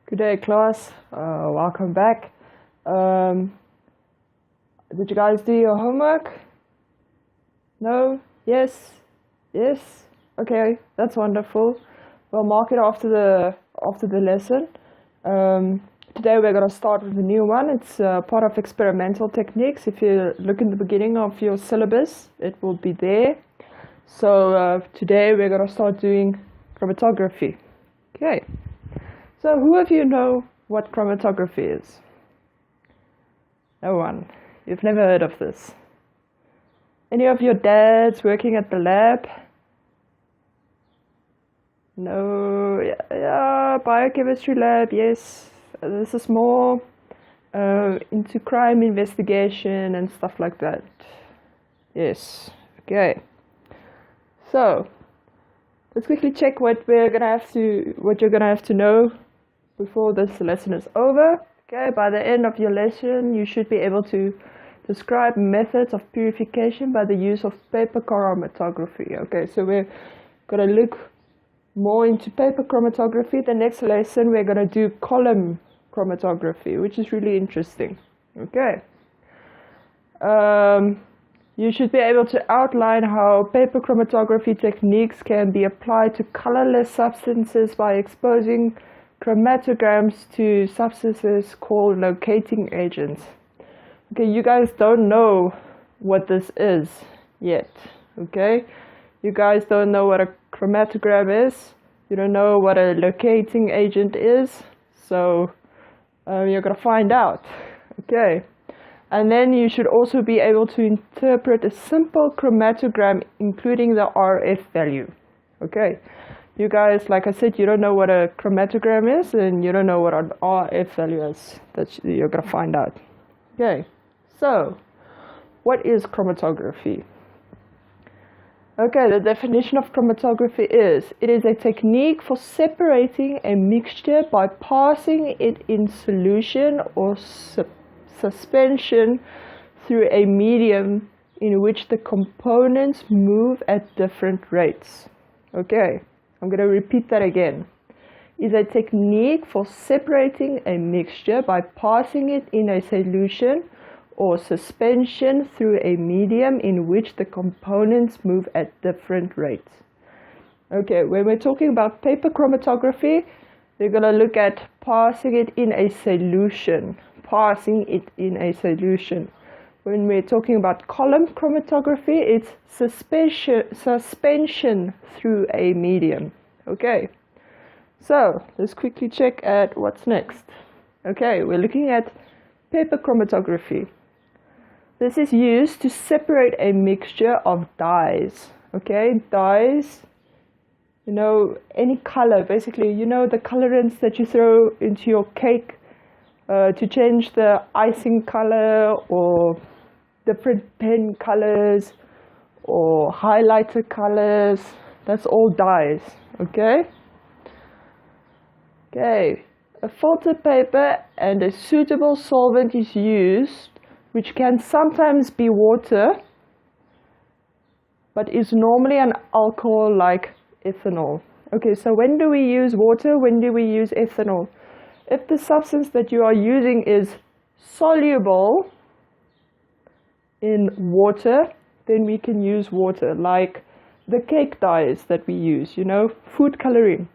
Good day, class. Welcome back. Um, did you guys do your homework? No? Yes? Yes? Okay, that's wonderful. We'll mark it after the lesson. Today we're going to start with a new one. It's part of experimental techniques. If you look in the beginning of your syllabus, it will be there. So today we're going to start doing chromatography. Okay. So who of you know what chromatography is? No one. You've never heard of this. Any of your dads working at the lab? No. Yeah, biochemistry lab, yes. This is more into crime investigation and stuff like that. Yes. Okay. So let's quickly check what you're gonna have to know before this lesson is over. Okay, by the end of your lesson, you should be able to describe methods of purification by the use of paper chromatography. Okay, so we're going to look more into paper chromatography. The next lesson, we're going to do column chromatography, which is really interesting. Okay. You should be able to outline how paper chromatography techniques can be applied to colorless substances by exposing chromatograms to substances called locating agents. Okay, you guys don't know what this is yet. Okay, you guys don't know what a chromatogram is. You don't know what a locating agent is. So you're gonna find out. Okay, and then you should also be able to interpret a simple chromatogram, including the RF value. Okay. You guys, like I said, you don't know what a chromatogram is, and you don't know what an RF value is. That you're going to find out. Okay, so what is chromatography? Okay, the definition of chromatography is, it is a technique for separating a mixture by passing it in solution or suspension through a medium in which the components move at different rates. Okay. I'm going to repeat that again. Is a technique for separating a mixture by passing it in a solution or suspension through a medium in which the components move at different rates. Okay, when we're talking about paper chromatography, we're going to look at passing it in a solution. Passing it in a solution. When we're talking about column chromatography, it's suspension through a medium. Okay, so let's quickly check at what's next. Okay, we're looking at paper chromatography. This is used to separate a mixture of dyes. Okay, dyes, you know, any color, basically, you know, the colorants that you throw into your cake to change the icing color, or different pen colors or highlighter colors. That's all dyes. Okay. A filter paper and a suitable solvent is used, which can sometimes be water, but is normally an alcohol like ethanol. Okay, so when do we use water? When do we use ethanol? If the substance that you are using is soluble in water, then we can use water, like the cake dyes that we use, you know, food coloring,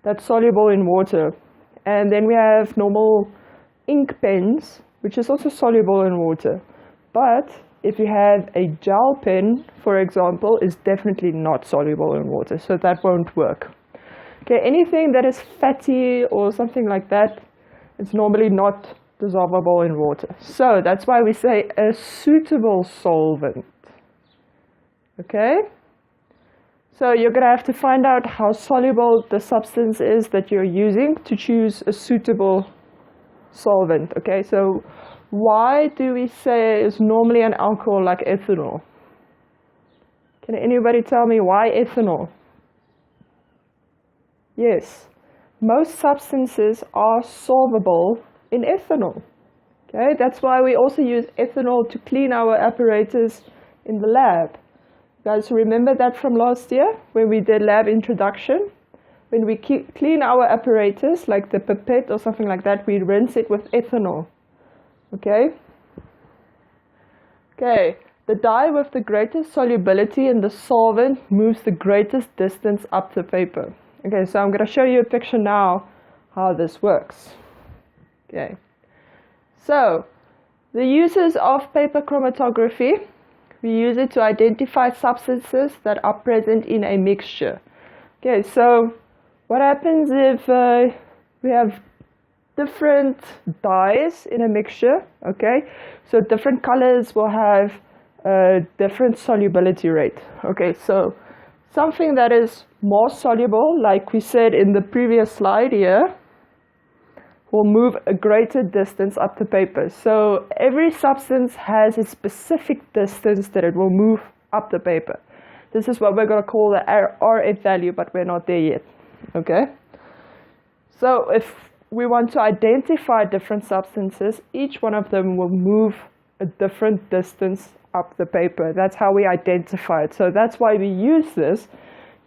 that's soluble in water. And then we have normal ink pens, which is also soluble in water. But if you have a gel pen, for example, is definitely not soluble in water, so that won't work. Okay, anything that is fatty or something like that, it's normally not dissolvable in water. So that's why we say a suitable solvent. Okay? So you're going to have to find out how soluble the substance is that you're using to choose a suitable solvent. Okay, so why do we say it's normally an alcohol like ethanol? Can anybody tell me why ethanol? Yes, most substances are solvable in ethanol. Okay, that's why we also use ethanol to clean our apparatus in the lab. You guys remember that from last year when we did lab introduction? when we clean our apparatus, like the pipette or something like that, we rinse it with ethanol. Okay? Okay, the dye with the greatest solubility in the solvent moves the greatest distance up the paper. Okay, so I'm going to show you a picture now how this works. Okay, so the uses of paper chromatography, we use it to identify substances that are present in a mixture. Okay, so what happens if we have different dyes in a mixture? Okay, so different colors will have a different solubility rate. Okay, so something that is more soluble, like we said in the previous slide here, will move a greater distance up the paper. So every substance has a specific distance that it will move up the paper. This is what we're going to call the RF value, but we're not there yet. Okay? So if we want to identify different substances, each one of them will move a different distance up the paper. That's how we identify it. So that's why we use this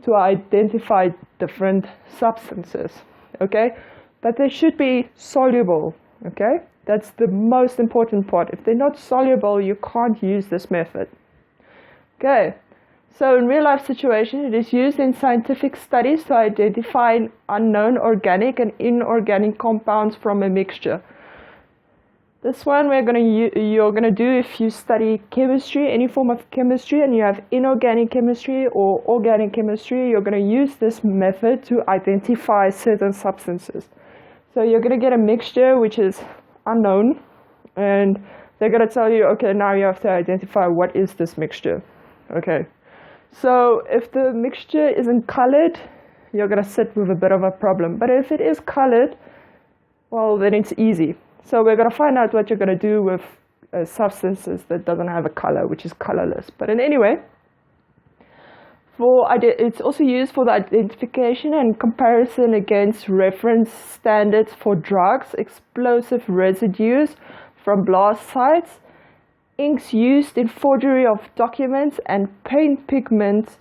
to identify different substances. Okay? But they should be soluble, okay? That's the most important part. If they're not soluble, you can't use this method. Okay, so in real life situation, it is used in scientific studies to identify unknown organic and inorganic compounds from a mixture. This one you're gonna do if you study chemistry, any form of chemistry, and you have inorganic chemistry or organic chemistry, you're gonna use this method to identify certain substances. So you're going to get a mixture which is unknown, and they're going to tell you, okay, now you have to identify what is this mixture. Okay, so if the mixture isn't colored, you're going to sit with a bit of a problem. But if it is colored, well, then it's easy. So we're going to find out what you're going to do with substances that doesn't have a color, which is colorless. But in any way, it's also used for the identification and comparison against reference standards for drugs, explosive residues from blast sites, inks used in forgery of documents, and paint pigment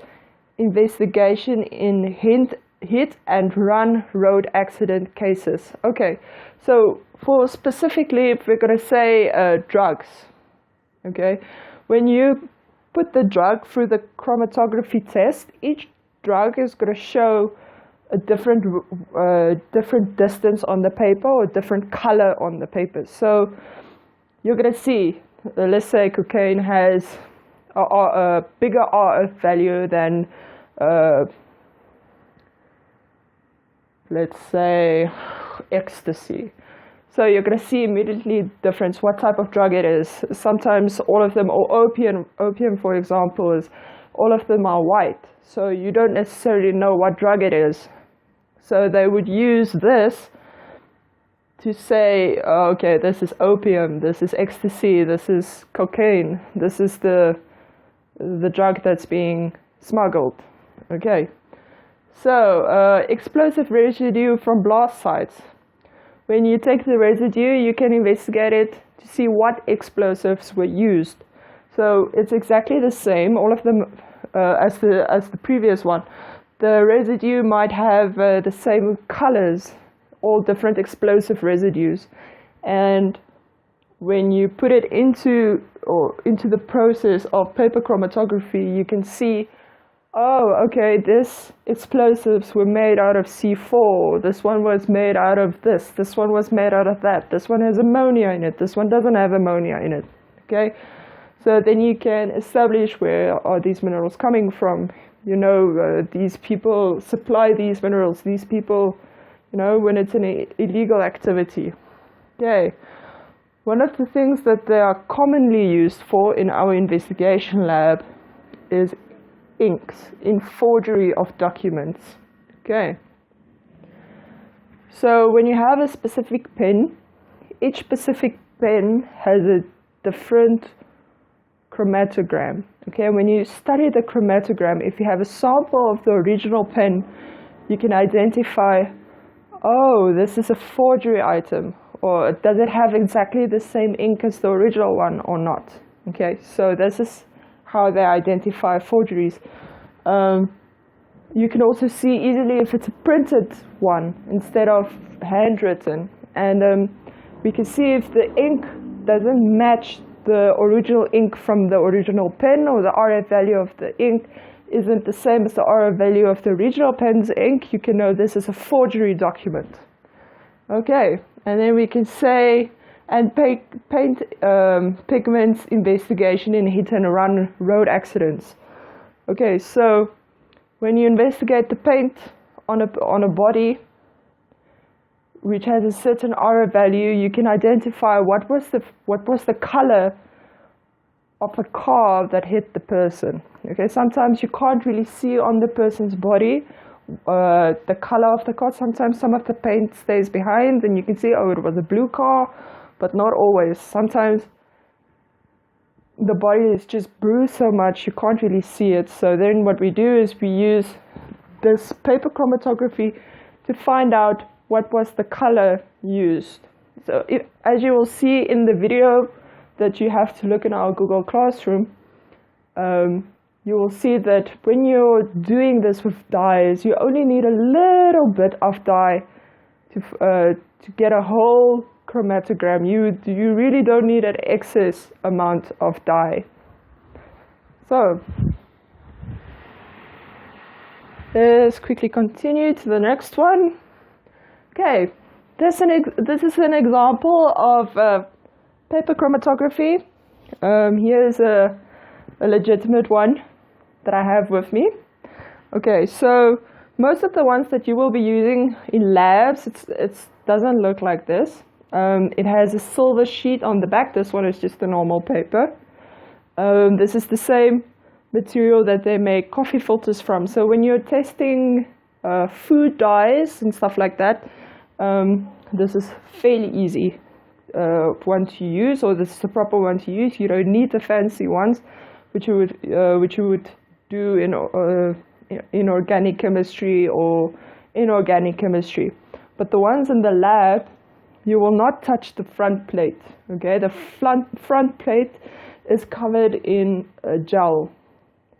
investigation in hit and run road accident cases. Okay, so for specifically, if we're going to say drugs, okay, when you put the drug through the chromatography test, each drug is going to show a different distance on the paper or different color on the paper. So you're going to see, let's say cocaine has a bigger RF value than, let's say, ecstasy. So you're going to see immediately the difference, what type of drug it is. Sometimes all of them, or opium for example, all of them are white. So you don't necessarily know what drug it is. So they would use this to say, oh, okay, this is opium, this is ecstasy, this is cocaine, this is the drug that's being smuggled. Okay. So explosive residue from blast sites. When you take the residue, you can investigate it to see what explosives were used. So it's exactly the same, all of them as the previous one. The residue might have the same colors, all different explosive residues. And when you put it into the process of paper chromatography, you can see, oh, okay, this explosives were made out of C4, this one was made out of this one was made out of that, this one has ammonia in it, this one doesn't have ammonia in it, okay? So then you can establish where are these minerals coming from. You know, these people supply these minerals, these people, you know, when it's an illegal activity. Okay. One of the things that they are commonly used for in our investigation lab is inks in forgery of documents. Okay. So when you have a specific pen, each specific pen has a different chromatogram. Okay, when you study the chromatogram, if you have a sample of the original pen, you can identify, oh, this is a forgery item, or does it have exactly the same ink as the original one or not? Okay, so this is how they identify forgeries. you can also see easily if it's a printed one instead of handwritten. And we can see if the ink doesn't match the original ink from the original pen, or the RF value of the ink isn't the same as the RF value of the original pen's ink. You can know this is a forgery document. Okay, and then we can say, and paint pigments investigation in hit and run road accidents. Okay, so when you investigate the paint on a body which has a certain RF value, you can identify what was the color of a car that hit the person. Okay, sometimes you can't really see on the person's body the color of the car. Sometimes some of the paint stays behind and you can see, oh, it was a blue car, but not always. Sometimes the body is just bruised so much you can't really see it. So then what we do is we use this paper chromatography to find out what was the color used. So as you will see in the video that you have to look in our Google Classroom, you will see that when you're doing this with dyes, you only need a little bit of dye to get a whole chromatogram. You really don't need an excess amount of dye. So let's quickly continue to the next one. Okay, this is an example of paper chromatography. Here's a legitimate one that I have with me. Okay, so most of the ones that you will be using in labs, it doesn't look like this. It has a silver sheet on the back. This one is just a normal paper. This is the same material that they make coffee filters from. So when you're testing food dyes and stuff like that, this is fairly easy one to use, or this is the proper one to use. You don't need the fancy ones, which you would do in organic chemistry or inorganic chemistry. But the ones in the lab, you will not touch the front plate. Okay, the front plate is covered in gel,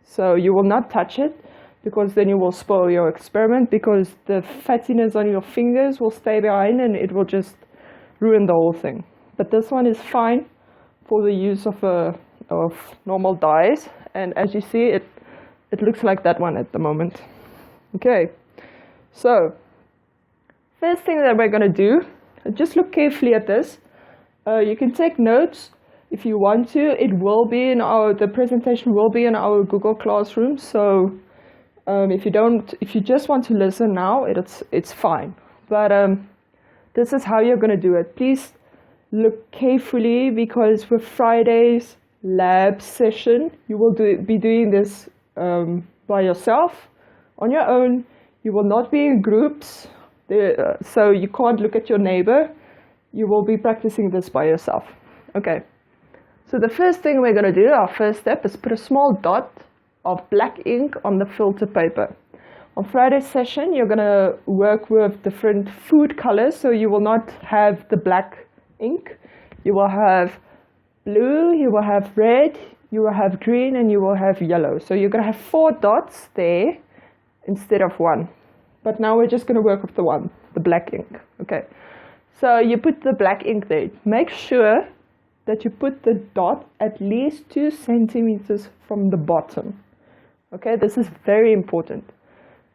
so you will not touch it, because then you will spoil your experiment, because the fattiness on your fingers will stay behind and it will just ruin the whole thing. But this one is fine for the use of normal dyes, and as you see, it looks like that one at the moment. Okay, so first thing that we're going to do, just look carefully at this. You can take notes if you want to. It will be in the presentation will be in our Google Classroom, so if you just want to listen now, it's fine. But this is how you're going to do it. Please look carefully, because with Friday's lab session, you will be doing this by yourself, on your own. You will not be in groups, so you can't look at your neighbor. You will be practicing this by yourself. Okay. So the first thing we're going to do, our first step, is put a small dot of black ink on the filter paper. On Friday's session, you're going to work with different food colors, so you will not have the black ink. You will have blue, you will have red, you will have green, and you will have yellow. So you're going to have 4 dots there instead of 1. But now we're just going to work with the black ink. Okay. So you put the black ink there. Make sure that you put the dot at least 2 centimeters from the bottom. Okay, this is very important.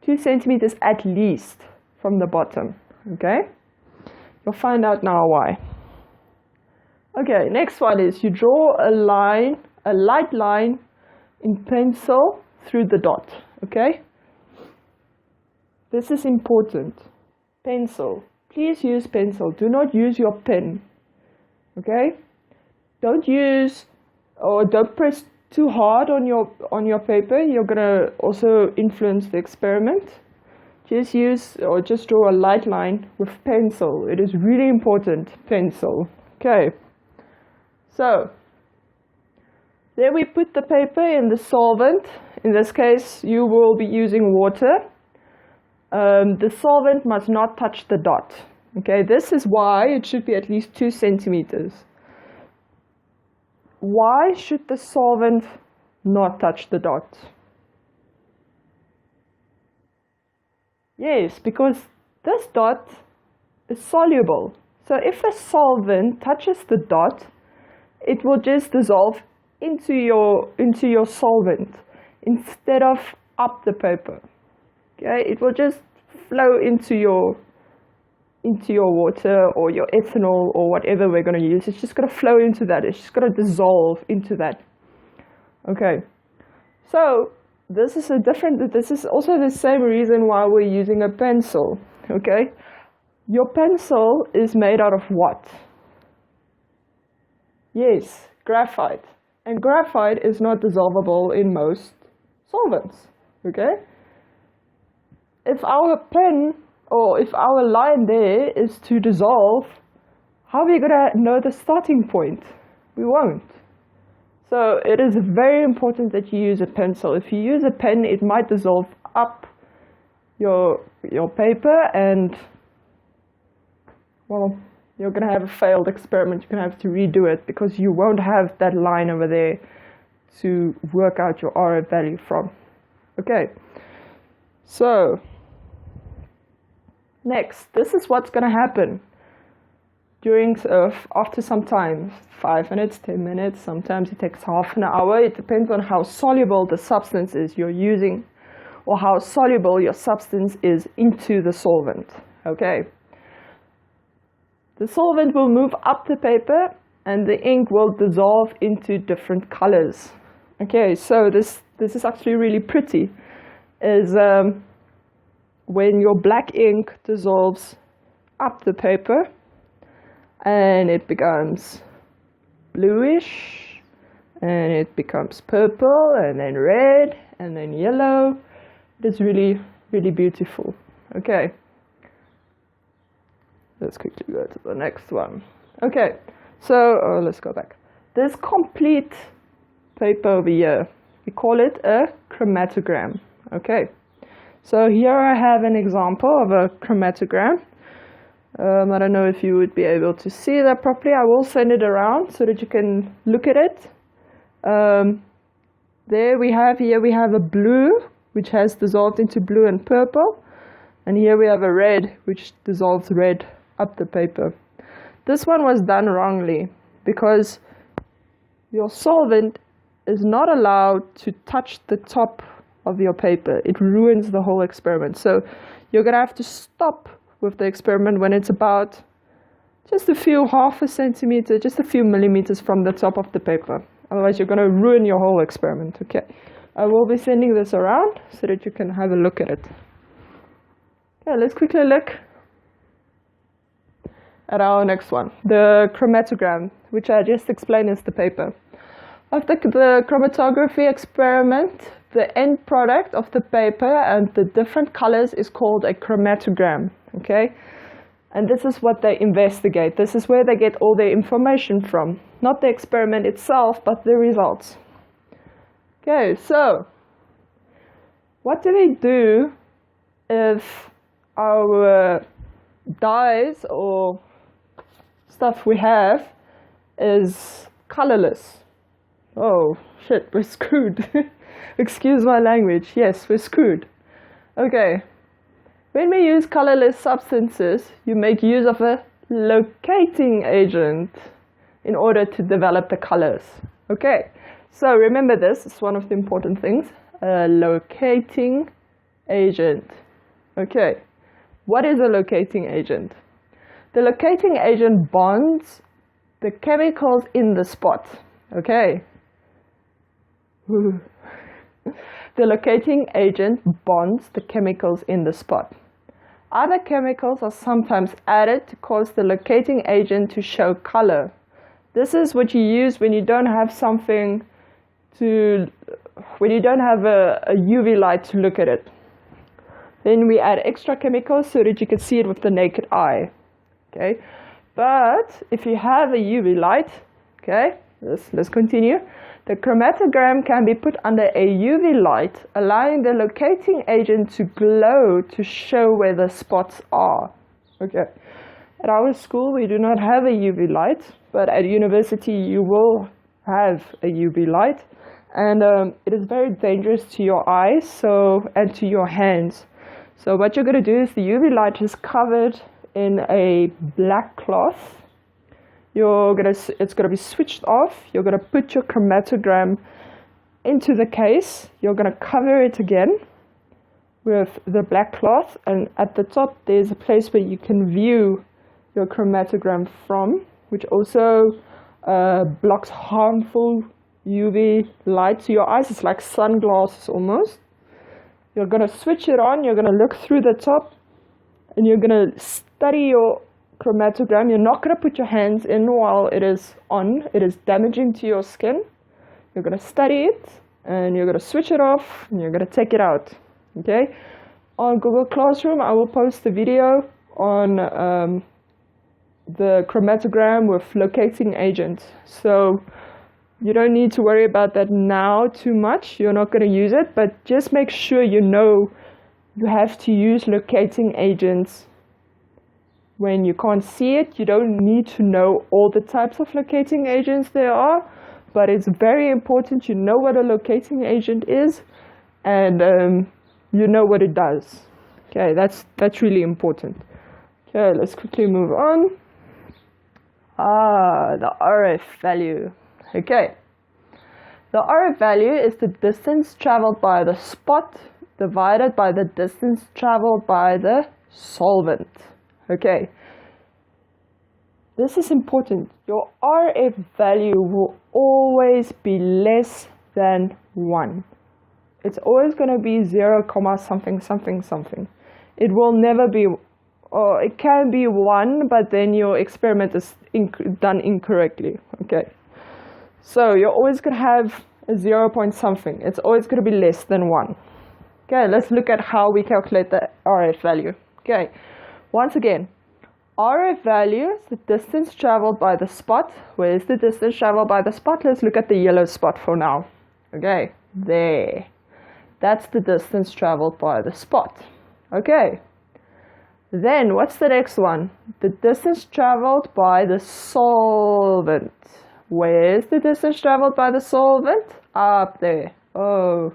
2 centimeters at least from the bottom. Okay, you'll find out now why. Okay, next one is you draw a light line in pencil through the dot. Okay, this is important. Pencil. Please use pencil. Do not use your pen. Okay, don't press too hard on your paper. You're gonna also influence the experiment. Just draw a light line with pencil. It is really important. Pencil. Okay. So then we put the paper in the solvent. In this case, you will be using water. The solvent must not touch the dot. Okay, this is why it should be at least 2 centimeters. Why should the solvent not touch the dot? Yes, because this dot is soluble. So if a solvent touches the dot, it will just dissolve into your solvent instead of up the paper. Okay, it will just flow into your water or your ethanol or whatever we're going to use. It's just going to flow into that. It's just going to dissolve into that. Okay, so this is also the same reason why we're using a pencil. Okay, your pencil is made out of what? Yes, graphite. And graphite is not dissolvable in most solvents. Okay, if our pen or if our line there is to dissolve, how are we going to know the starting point? We won't. So it is very important that you use a pencil. If you use a pen, it might dissolve up your paper, and well, you're going to have a failed experiment. You're going to have to redo it because you won't have that line over there to work out your RF value from. Okay, so next, this is what's going to happen after some time, 5 minutes, 10 minutes, sometimes it takes half an hour. It depends on how soluble the substance is you're using or how soluble your substance is into the solvent. Okay. The solvent will move up the paper and the ink will dissolve into different colors. Okay, so this is actually really pretty. When your black ink dissolves up the paper and it becomes bluish and it becomes purple and then red and then yellow. It is really, really beautiful. Okay, let's quickly go to the next one. Okay, so let's go back. This complete paper over here, we call it a chromatogram. Okay, so here I have an example of a chromatogram. I don't know if you would be able to see that properly. I will send it around so that you can look at it. Here we have a blue, which has dissolved into blue and purple. And here we have a red, which dissolves red up the paper. This one was done wrongly because your solvent is not allowed to touch the top of your paper. It ruins the whole experiment. So you're going to have to stop with the experiment when it's about just a few half a centimeter, just a few millimeters from the top of the paper. Otherwise you're going to ruin your whole experiment. Okay, I will be sending this around so that you can have a look at it. Okay, let's quickly look at our next one, the chromatogram, which I just explained is the paper. After the chromatography experiment, the end product of the paper and the different colors is called a chromatogram. Okay, and this is what they investigate. This is where they get all their information from, not the experiment itself, but the results. Okay, so what do we do if our dyes or stuff we have is colorless? Oh shit, we're screwed. Excuse my language. Yes, we're screwed. Okay. When we use colorless substances, you make use of a locating agent in order to develop the colors. Okay, so remember this, it's one of the important things. A locating agent. Okay, what is a locating agent? The locating agent bonds the chemicals in the spot. Okay. The locating agent bonds the chemicals in the spot. Other chemicals are sometimes added to cause the locating agent to show color. This is what you use when you don't have a UV light to look at it. Then we add extra chemicals so that you can see it with the naked eye. Okay, but if you have a UV light, okay, let's continue. The chromatogram can be put under a UV light, allowing the locating agent to glow to show where the spots are. Okay. At our school, we do not have a UV light, but at university, you will have a UV light. And it is very dangerous to your eyes and to your hands. So what you're going to do is the UV light is covered in a black cloth. It's going to be switched off. You're going to put your chromatogram into the case. You're going to cover it again with the black cloth, and at the top there's a place where you can view your chromatogram from, which also blocks harmful UV light to your eyes. It's like sunglasses almost. You're going to switch it on. You're going to look through the top, and you're going to study your chromatogram. You're not going to put your hands in while it is on. It is damaging to your skin. You're going to study it, and you're going to switch it off, and you're going to take it out. Okay? On Google Classroom, I will post a video on the chromatogram with locating agent. So you don't need to worry about that now too much. You're not going to use it, but just make sure you know you have to use locating agents when you can't see it. You don't need to know all the types of locating agents there are, but it's very important you know what a locating agent is, and you know what it does. Okay, that's really important. Okay, let's quickly move on. The RF value. Okay, the RF value is the distance traveled by the spot divided by the distance traveled by the solvent. Okay, this is important. Your RF value will always be less than 1. It's always going to be 0, something, something, something. It will never be, or it can be 1, but then your experiment is done incorrectly. Okay, so you're always going to have a 0 point something. It's always going to be less than 1. Okay, let's look at how we calculate the RF value. Okay, once again, RF value is the distance traveled by the spot. Where is the distance traveled by the spot? Let's look at the yellow spot for now. Okay, there. That's the distance traveled by the spot. Okay, then what's the next one? The distance traveled by the solvent. Where is the distance traveled by the solvent? Up there. Oh,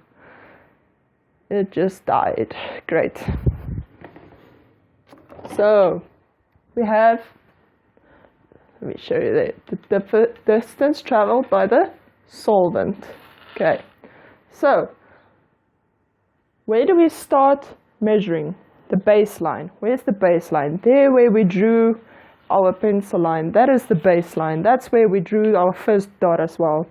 it just died. Great. So we have, let me show you the distance traveled by the solvent. Okay, so where do we start measuring? The baseline. Where's the baseline? There where we drew our pencil line. That is the baseline. That's where we drew our first dot as well.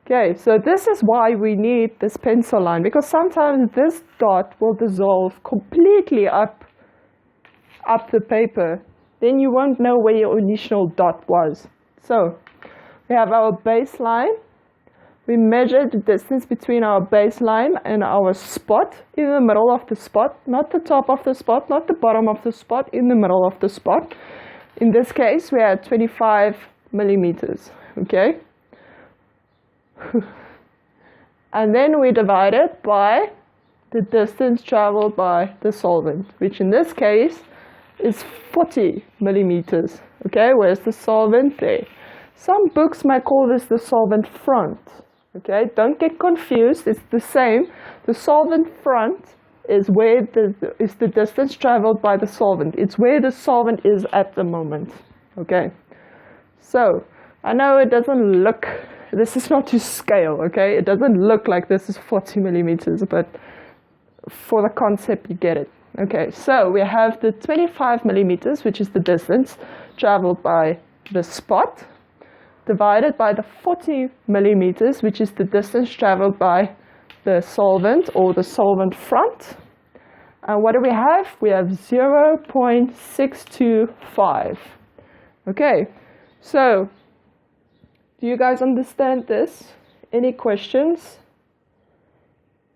Okay, so this is why we need this pencil line, because sometimes this dot will dissolve completely up the paper. Then you won't know where your initial dot was. So we have our baseline. We measure the distance between our baseline and our spot, in the middle of the spot, not the top of the spot, not the bottom of the spot, in the middle of the spot. In this case, we are at 25 millimeters, okay? And then we divide it by the distance traveled by the solvent, which in this case is 40 millimeters, okay? Where's the solvent? There. Some books might call this the solvent front, okay? Don't get confused, it's the same. The solvent front is where is the distance traveled by the solvent. It's where the solvent is at the moment, okay? So, I know it doesn't look, this is not to scale, okay? It doesn't look like this is 40 millimeters, but for the concept, you get it. Okay, so we have the 25 millimeters, which is the distance traveled by the spot, divided by the 40 millimeters, which is the distance traveled by the solvent or the solvent front. And what do we have? We have 0.625. Okay, so do you guys understand this? Any questions?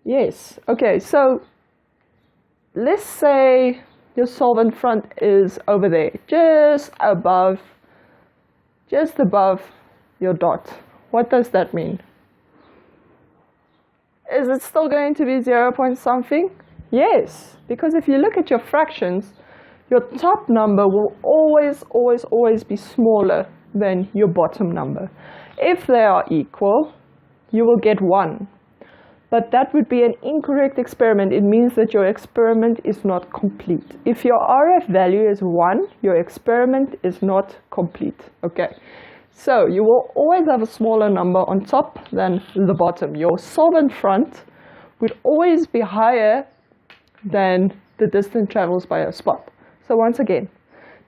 Yes. Okay, so let's say your solvent front is over there, just above your dot. What does that mean? Is it still going to be 0 point something? Yes, because if you look at your fractions, your top number will always be smaller than your bottom number. If they are equal, you will get 1. but that would be an incorrect experiment. It means that your experiment is not complete. If your RF value is 1, your experiment is not complete. Okay, so you will always have a smaller number on top than the bottom. Your solvent front would always be higher than the distance traveled by a spot. So once again,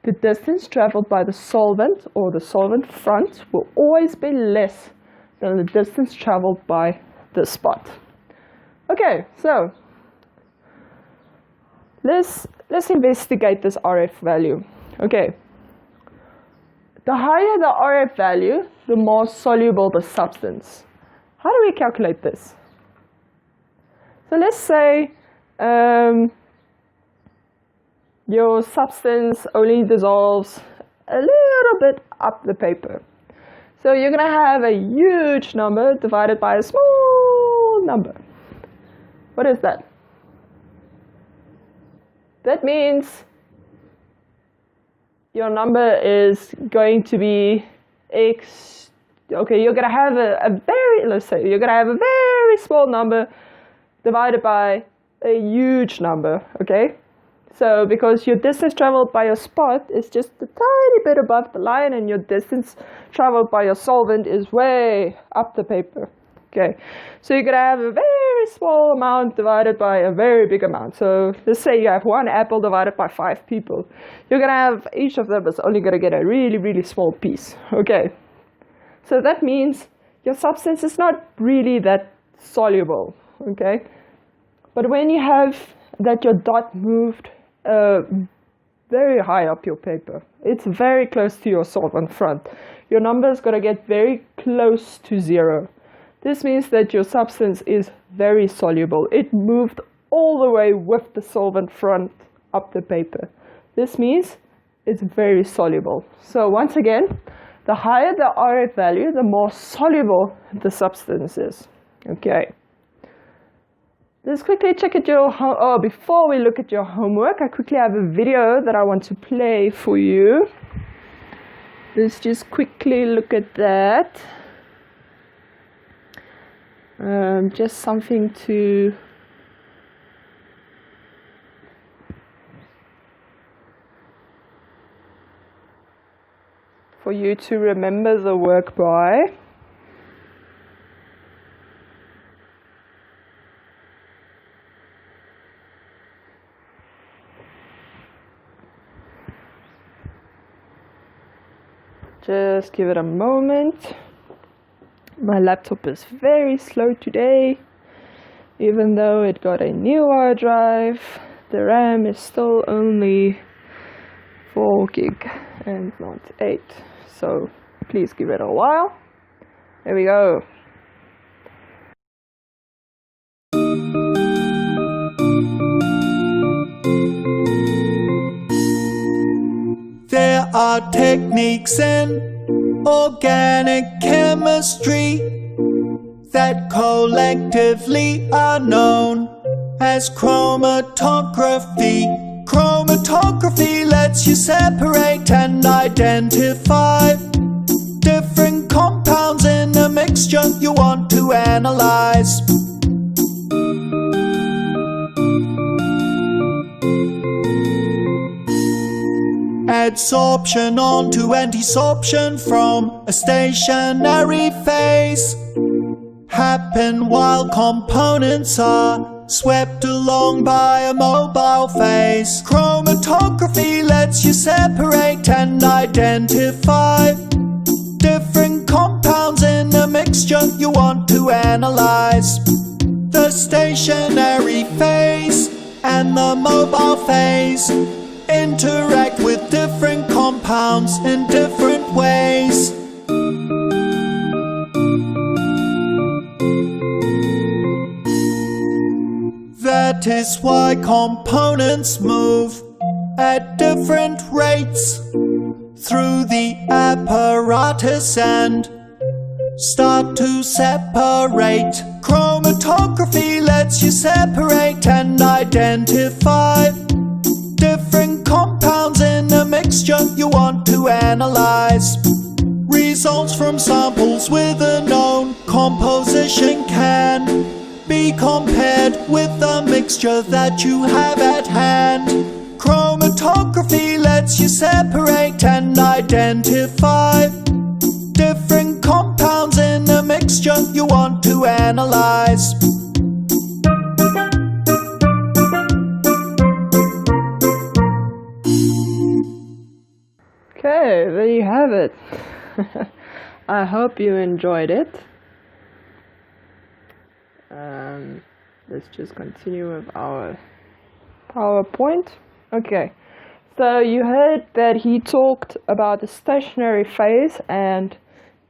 the distance traveled by the solvent or the solvent front will always be less than the distance traveled by the spot. Okay, so let's investigate this RF value. Okay, the higher the RF value, the more soluble the substance. How do we calculate this? So let's say your substance only dissolves a little bit up the paper. So you're going to have a huge number divided by a small number. What is that? That means your number is going to be x. Okay, you're going to have let's say you're going to have a very small number divided by a huge number, okay? So because your distance traveled by your spot is just a tiny bit above the line and your distance traveled by your solvent is way up the paper. Okay, so you're going to have a very small amount divided by a very big amount. So let's say you have 1 apple divided by 5 people. You're going to have, each of them is only going to get a really, really small piece. Okay, so that means your substance is not really that soluble. Okay, but when you have that your dot moved very high up your paper, it's very close to your solvent front, your number is going to get very close to 0. This means that your substance is very soluble. It moved all the way with the solvent front up the paper. This means it's very soluble. So once again, the higher the RF value, the more soluble the substance is. Okay. Let's quickly check at your before we look at your homework, I quickly have a video that I want to play for you. Let's just quickly look at that. Just something for you to remember the work by. Just give it a moment. My laptop is very slow today. Even though it got a new hard drive, the RAM is still only 4 gig and not 8. So please give it a while. There we go. There are techniques in organic chemistry that collectively are known as chromatography. Chromatography lets you separate and identify different compounds in a mixture you want to analyze. Adsorption onto antisorption from a stationary phase happen while components are swept along by a mobile phase. Chromatography lets you separate and identify different compounds in a mixture you want to analyze. The stationary phase and the mobile phase interact with different compounds in different ways. That is why components move at different rates through the apparatus and start to separate. Chromatography lets you separate and identify different compounds in a mixture you want to analyze. Results from samples with a known composition can be compared with the mixture that you have at hand. Chromatography lets you separate and identify different compounds in a mixture you want to analyze. Okay, there you have it. I hope you enjoyed it. Let's just continue with our PowerPoint. Okay, so you heard that he talked about a stationary phase and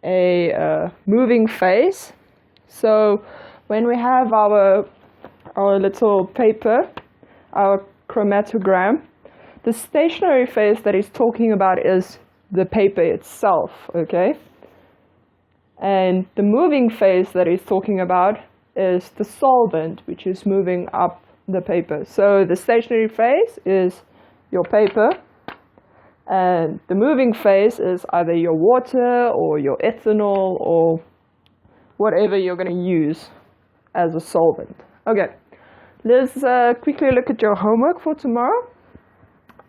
a moving phase. So when we have our little paper, our chromatogram, the stationary phase that he's talking about is the paper itself, okay? And the moving phase that he's talking about is the solvent, which is moving up the paper. So the stationary phase is your paper, and the moving phase is either your water or your ethanol or whatever you're going to use as a solvent. Okay, let's quickly look at your homework for tomorrow.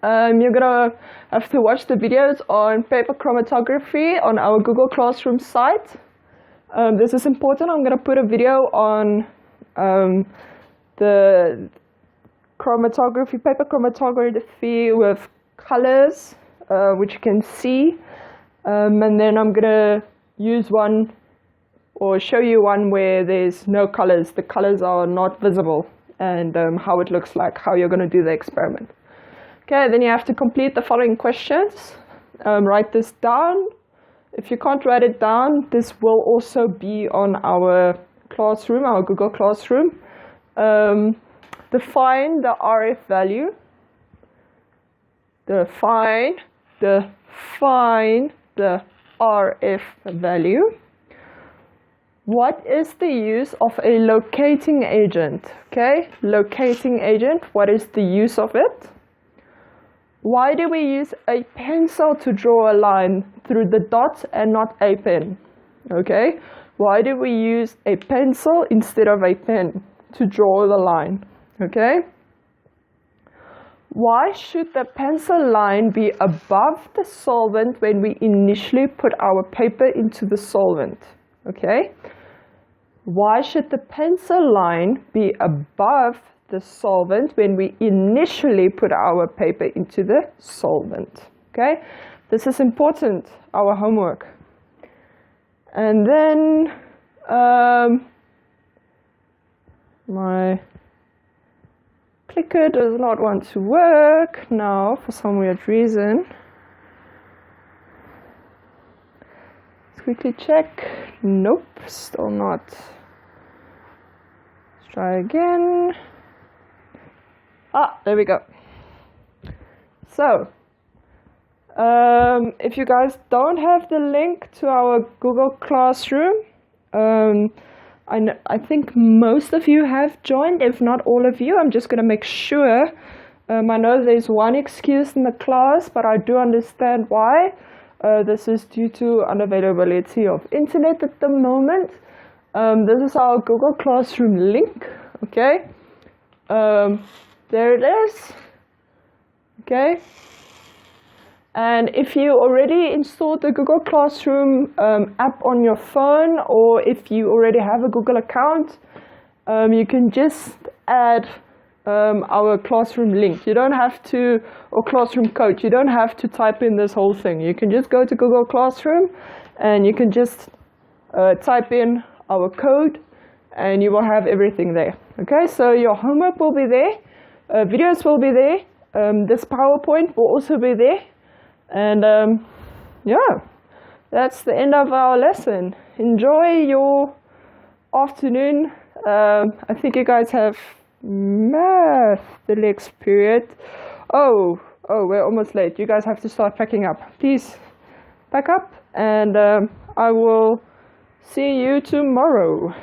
You're going to have to watch the videos on paper chromatography on our Google Classroom site. This is important. I'm going to put a video on the chromatography, paper chromatography with colors, which you can see. And then I'm going to use one or show you one where there's no colors. The colors are not visible, and how it looks like, how you're going to do the experiment. Okay, then you have to complete the following questions. Write this down. If you can't write it down, this will also be on our classroom, our Google Classroom. Define the RF value. Define the RF value. What is the use of a locating agent? Okay, locating agent, what is the use of it? Why do we use a pencil to draw a line through the dot and not a pen? Okay, why do we use a pencil instead of a pen to draw the line? Okay, why should the pencil line be above the solvent when we initially put our paper into the solvent? Okay, why should the pencil line be above the solvent when we initially put our paper into the solvent? Okay, this is important, our homework. And then my clicker does not want to work now for some weird reason. Let's quickly check. Nope, still not. Let's try again. Ah, there we go. So, if you guys don't have the link to our Google Classroom, I think most of you have joined, if not all of you. I'm just going to make sure. I know there's one excuse in the class, but I do understand why. This is due to unavailability of internet at the moment. This is our Google Classroom link, okay? There it is, okay? And if you already installed the Google Classroom app on your phone, or if you already have a Google account, you can just add our classroom link. You don't have to, or classroom code, you don't have to type in this whole thing. You can just go to Google Classroom and you can just type in our code and you will have everything there. Okay, so your homework will be there, videos will be there, this PowerPoint will also be there. And yeah, that's the end of our lesson. Enjoy your afternoon. I think you guys have math the next period. Oh, we're almost late. You guys have to start packing up. Please pack up, and I will see you tomorrow.